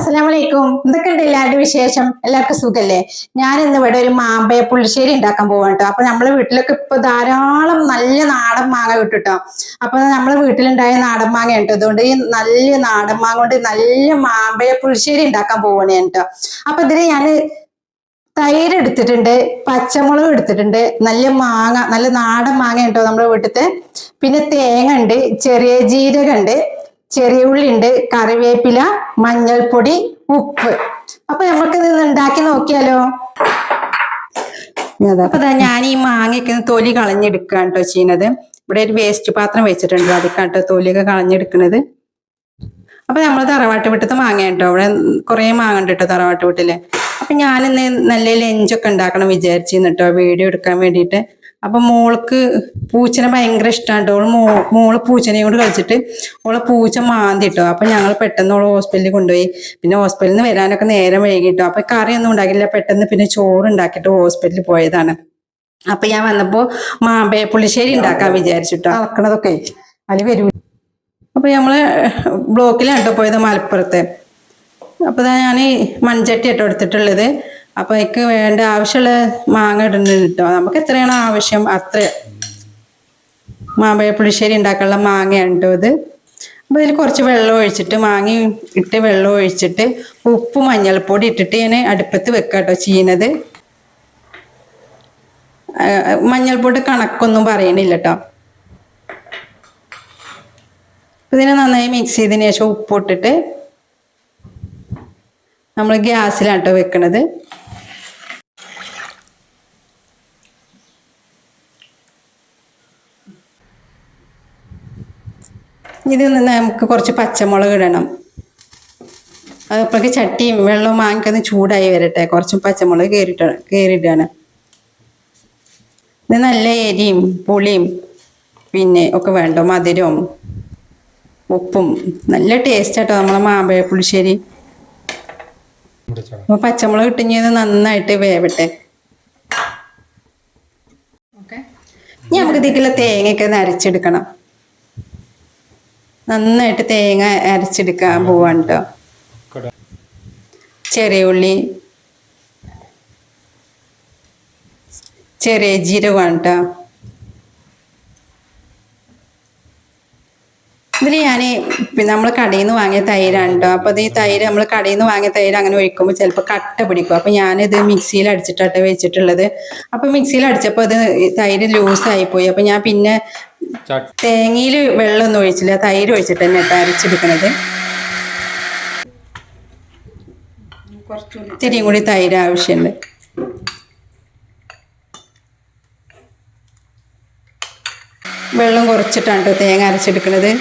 അസ്സലാമലൈക്കും. എന്തൊക്കെയുണ്ട് എല്ലാവരുടെ വിശേഷം? എല്ലാവർക്കും സുഖല്ലേ? ഞാൻ ഇന്ന് ഇവിടെ ഒരു മാമ്പഴ പുളിശ്ശേരി ഉണ്ടാക്കാൻ പോവാണ് കേട്ടോ. അപ്പൊ നമ്മളെ വീട്ടിലൊക്കെ ഇപ്പൊ ധാരാളം നല്ല നാടൻ മാങ്ങ കിട്ടുട്ടോ. അപ്പൊ നമ്മളെ വീട്ടിലുണ്ടായ നാടൻ മാങ്ങ ഉണ്ട്. അതുകൊണ്ട് ഈ നല്ല നാടൻ മാങ്ങ കൊണ്ട് നല്ല മാമ്പഴ പുളിശ്ശേരി ഉണ്ടാക്കാൻ പോവാണ് ഞാൻ കേട്ടോ. അപ്പൊ ഇതിന് ഞാൻ തൈര് എടുത്തിട്ടുണ്ട്, പച്ചമുളക് എടുത്തിട്ടുണ്ട്, നല്ല മാങ്ങ, നല്ല നാടൻ മാങ്ങ ഉണ്ടോ നമ്മുടെ വീട്ടിലത്തെ. പിന്നെ തേങ്ങ ഉണ്ട്, ചെറിയ ജീരകം ഉണ്ട്, ചെറിയ ഉള്ളി ഉണ്ട്, കറിവേപ്പില, മഞ്ഞൾപ്പൊടി, ഉപ്പ്. അപ്പൊ നമുക്ക് ഇത് ഉണ്ടാക്കി നോക്കിയാലോ. അപ്പൊ ഞാൻ ഈ മാങ്ങയൊക്കെ തൊലി കളഞ്ഞെടുക്കുകയാണ് കേട്ടോ ചെയ്യുന്നത്. ഇവിടെ ഒരു വേസ്റ്റ് പാത്രം വെച്ചിട്ടുണ്ട്, അതിക്കാട്ടോ തൊലിയൊക്കെ കളഞ്ഞെടുക്കുന്നത്. അപ്പൊ നമ്മൾ തറവാട്ട് വീട്ടത്തെ മാങ്ങ കേട്ടോ. ഇവിടെ കുറെ മാങ്ങ ഉണ്ട് കേട്ടോ തറവാട്ട് വീട്ടില്. അപ്പൊ ഞാനിന്ന് നല്ല ലഞ്ചൊക്കെ ഉണ്ടാക്കണം വിചാരിച്ചിരുന്നു കേട്ടോ, വീഡിയോ എടുക്കാൻ വേണ്ടിയിട്ട്. അപ്പൊ മോൾക്ക് പൂച്ചനെ ഭയങ്കര ഇഷ്ടമാണ്. മോള് പൂച്ചനെയും കൊണ്ട് കളിച്ചിട്ട് ഓളെ പൂച്ച മാന്തി കേട്ടോ. അപ്പൊ ഞങ്ങൾ പെട്ടെന്ന് ഓളെ ഹോസ്പിറ്റലിൽ കൊണ്ടുപോയി. പിന്നെ ഹോസ്പിറ്റലിൽ നിന്ന് വരാനൊക്കെ നേരം വൈകിട്ടോ. അപ്പൊ കറിയൊന്നും ഉണ്ടാക്കില്ല, പെട്ടെന്ന് പിന്നെ ചോറ് ഉണ്ടാക്കിയിട്ട് ഹോസ്പിറ്റലിൽ പോയതാണ്. അപ്പൊ ഞാൻ വന്നപ്പോ മാമ്പഴ പുളിശ്ശേരി ഉണ്ടാക്കാൻ വിചാരിച്ചിട്ടോ. അളക്കണതൊക്കെ അതിൽ വരൂ. അപ്പൊ നമ്മള് ബ്ലോക്കിലാണ് കേട്ടോ പോയത്, മലപ്പുറത്ത്. അപ്പൊ ഞാൻ മൺചട്ടി കേട്ടോ എടുത്തിട്ടുള്ളത്. അപ്പൊ എനിക്ക് വേണ്ട ആവശ്യമുള്ള മാങ്ങ ഇടുന്നുണ്ട് കേട്ടോ. നമുക്ക് എത്രയാണോ ആവശ്യം അത്ര മാമ്പഴ പുളിശ്ശേരി ഉണ്ടാക്കാനുള്ള മാങ്ങയാണ് കേട്ടോ ഇത്. അപ്പൊ ഇതിൽ കുറച്ച് വെള്ളം ഒഴിച്ചിട്ട്, മാങ്ങ ഇട്ട് വെള്ളം ഒഴിച്ചിട്ട് ഉപ്പ് മഞ്ഞൾപ്പൊടി ഇട്ടിട്ട് ഞാൻ അടുപ്പത്ത് വെക്കാം കേട്ടോ ചെയ്യുന്നത്. മഞ്ഞൾപ്പൊടി കണക്കൊന്നും പറയണില്ല കേട്ടോ. ഇതിനെ നന്നായി മിക്സ് ചെയ്തതിന് ശേഷം ഉപ്പ് ഇട്ടിട്ട് നമ്മൾ ഗ്യാസിലാണ് കേട്ടോ വെക്കണത്. ഇത് നമുക്ക് കുറച്ച് പച്ചമുളക് ഇടണം. അപ്പോഴേക്ക് ചട്ടിയും വെള്ളവും മാങ്ങിക്കൊന്ന് ചൂടായി വരട്ടെ. കുറച്ച് പച്ചമുളക് കയറിയിട്ടാണ്. ഇത് നല്ല എരിയും പുളിയും പിന്നെ ഒക്കെ വേണ്ടോ, മധുരവും ഉപ്പും നല്ല ടേസ്റ്റ് ആട്ടോ നമ്മളെ മാമ്പഴ പുളിശ്ശേരി. അപ്പൊ പച്ചമുളക് ഇട്ടിഞ്ഞത് നന്നായിട്ട് വേവട്ടെ. ഇനി നമുക്ക് ഇതിലേക്കുള്ള തേങ്ങയൊക്കെ ഒന്ന് അരച്ചെടുക്കണം. നന്നായിട്ട് തേങ്ങ അരച്ചെടുക്കാൻ പോവാണ് കേട്ടോ. ചെറിയ ഉള്ളി, ചെറിയ ജീരകമാണ് കേട്ടോ. ഇതിൽ ഞാൻ നമ്മൾ കടയിൽ നിന്ന് വാങ്ങിയ തൈരാണ് കേട്ടോ. അപ്പോൾ അത് ഈ തൈര് നമ്മൾ കടയിൽ നിന്ന് വാങ്ങിയ തൈര് അങ്ങനെ ഒഴിക്കുമ്പോൾ ചിലപ്പോൾ കട്ട പിടിക്കും. അപ്പോൾ ഞാനിത് മിക്സിയിൽ അടിച്ചിട്ടാണ് വെച്ചിട്ടുള്ളത്. അപ്പോൾ മിക്സിയിൽ അടിച്ചപ്പോൾ അത് തൈര് ലൂസായിപ്പോയി. അപ്പോൾ ഞാൻ പിന്നെ തേങ്ങയിൽ വെള്ളമൊന്നും ഒഴിച്ചില്ല, തൈര് ഒഴിച്ചിട്ട് തന്നെ കേട്ടോ അരച്ചെടുക്കണത്. ഇത്തിരിയും കൂടി തൈര് ആവശ്യമുണ്ട്. വെള്ളം കുറച്ചിട്ടാണ് കേട്ടോ തേങ്ങ അരച്ചെടുക്കുന്നത്.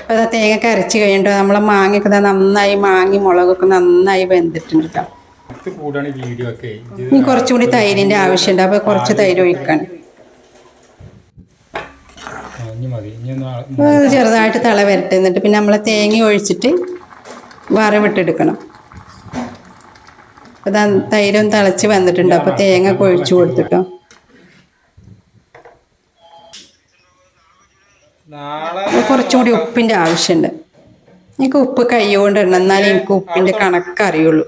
അപ്പോൾ അത് തേങ്ങയൊക്കെ അരച്ച് കഴിയുമ്പോൾ നമ്മളെ മാങ്ങയൊക്കെ നന്നായി മാങ്ങി മുളകൊക്കെ നന്നായി വെന്തിട്ടുണ്ട് കേട്ടോ. ഇനി കുറച്ചുകൂടി തൈരിൻ്റെ ആവശ്യമുണ്ട്. അപ്പോൾ കുറച്ച് തൈര് ഒഴിക്കണം. ചെറുതായിട്ട് തള വരട്ടെ. എന്നിട്ട് പിന്നെ നമ്മൾ തേങ്ങ ഒഴിച്ചിട്ട് വറവിട്ടെടുക്കണം. അപ്പോൾ തൈരും തിളച്ച് വന്നിട്ടുണ്ട്. അപ്പോൾ തേങ്ങ ഒഴിച്ചു കൊടുത്തിട്ടോ. കുറച്ചുകൂടി ഉപ്പിൻ്റെ ആവശ്യമുണ്ട്. എനിക്ക് ഉപ്പ് കൈ കൊണ്ട് ഇടണം, എന്നാലേ എനിക്ക് ഉപ്പിൻ്റെ കണക്കറിയുള്ളൂ.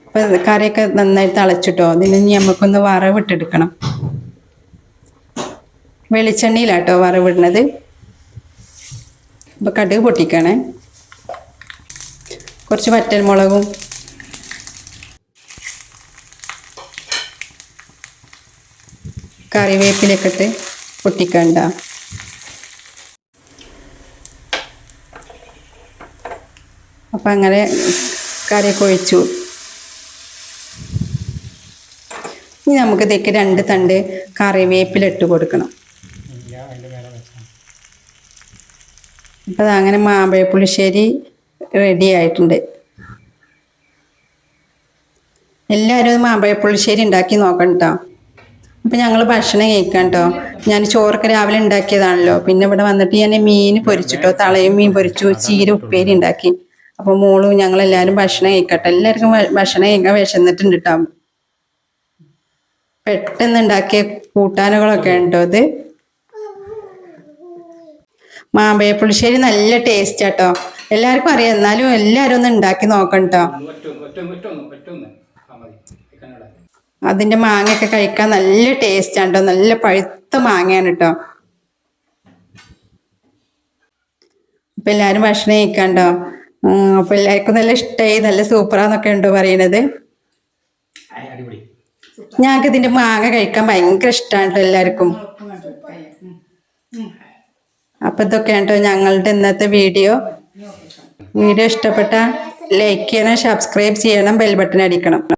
അപ്പം കറിയൊക്കെ നന്നായി തിളച്ചിട്ടോ. അതിന് നമുക്കൊന്ന് വറവിട്ടെടുക്കണം. വെളിച്ചെണ്ണയിലാട്ടോ വറവിടുന്നത്. അപ്പം കടുക് പൊട്ടിക്കണേ. കുറച്ച് വറ്റൽമുളകും കറിവേപ്പിലൊക്കെ ഇട്ട് പൊട്ടിക്കണ്ട. അപ്പം അങ്ങനെ കറിയൊക്കെ ഒഴിച്ചു. ഇനി നമുക്ക് ഇതൊക്കെ 2 തണ്ട് കറിവേപ്പില ഇട്ട് കൊടുക്കണം. അപ്പം അതങ്ങനെ മാമ്പഴ പുളിശ്ശേരി റെഡി ആയിട്ടുണ്ട്. എല്ലാവരും മാമ്പഴ പുളിശ്ശേരി ഉണ്ടാക്കി നോക്കണം കേട്ടോ. അപ്പം ഞങ്ങൾ ഭക്ഷണം കഴിക്കാം കേട്ടോ. ഞാൻ ചോറൊക്കെ രാവിലെ ഉണ്ടാക്കിയതാണല്ലോ. പിന്നെ ഇവിടെ വന്നിട്ട് ഞാൻ മീൻ പൊരിച്ചിട്ടോ, തളയും മീൻ പൊരിച്ചു, ചീര ഉപ്പേരി ഉണ്ടാക്കി. അപ്പോൾ മോളും ഞങ്ങളെല്ലാവരും ഭക്ഷണം കഴിക്കട്ടെ. എല്ലാവർക്കും ഭക്ഷണം കഴിക്കാൻ വിശന്നിട്ടുണ്ട് കേട്ടോ. പെട്ടെന്ന് ഉണ്ടാക്കിയ കൂട്ടാനുകളൊക്കെ ഉണ്ടോ ഇത്. മാമ്പഴ പുളിശ്ശേരി നല്ല ടേസ്റ്റ് ആട്ടോ. എല്ലാവർക്കും അറിയാം, എന്നാലും എല്ലാവരും ഒന്ന് ഉണ്ടാക്കി നോക്കണം കേട്ടോ. അതിന്റെ മാങ്ങയൊക്കെ കഴിക്കാൻ നല്ല ടേസ്റ്റ് ആണ് കേട്ടോ. നല്ല പഴുത്ത മാങ്ങയാണ് കേട്ടോ. അപ്പൊ എല്ലാരും ഭക്ഷണം കഴിക്കാണ്ടോ. അപ്പൊ എല്ലാവർക്കും നല്ല ഇഷ്ടമായി, നല്ല സൂപ്പറാന്നൊക്കെ ഉണ്ടോ പറയണത്. ഞങ്ങൾക്ക് ഇതിന്റെ മാങ്ങ കഴിക്കാൻ ഭയങ്കര ഇഷ്ടമാണ് കേട്ടോ എല്ലാവർക്കും. അപ്പൊ ഇതൊക്കെയാണ് കേട്ടോ ഞങ്ങളുടെ ഇന്നത്തെ വീഡിയോ. വീഡിയോ ഇഷ്ടപ്പെട്ട ലൈക്ക് ചെയ്യണം, സബ്സ്ക്രൈബ് ചെയ്യണം, ബെൽ ബട്ടൺ അടിക്കണം.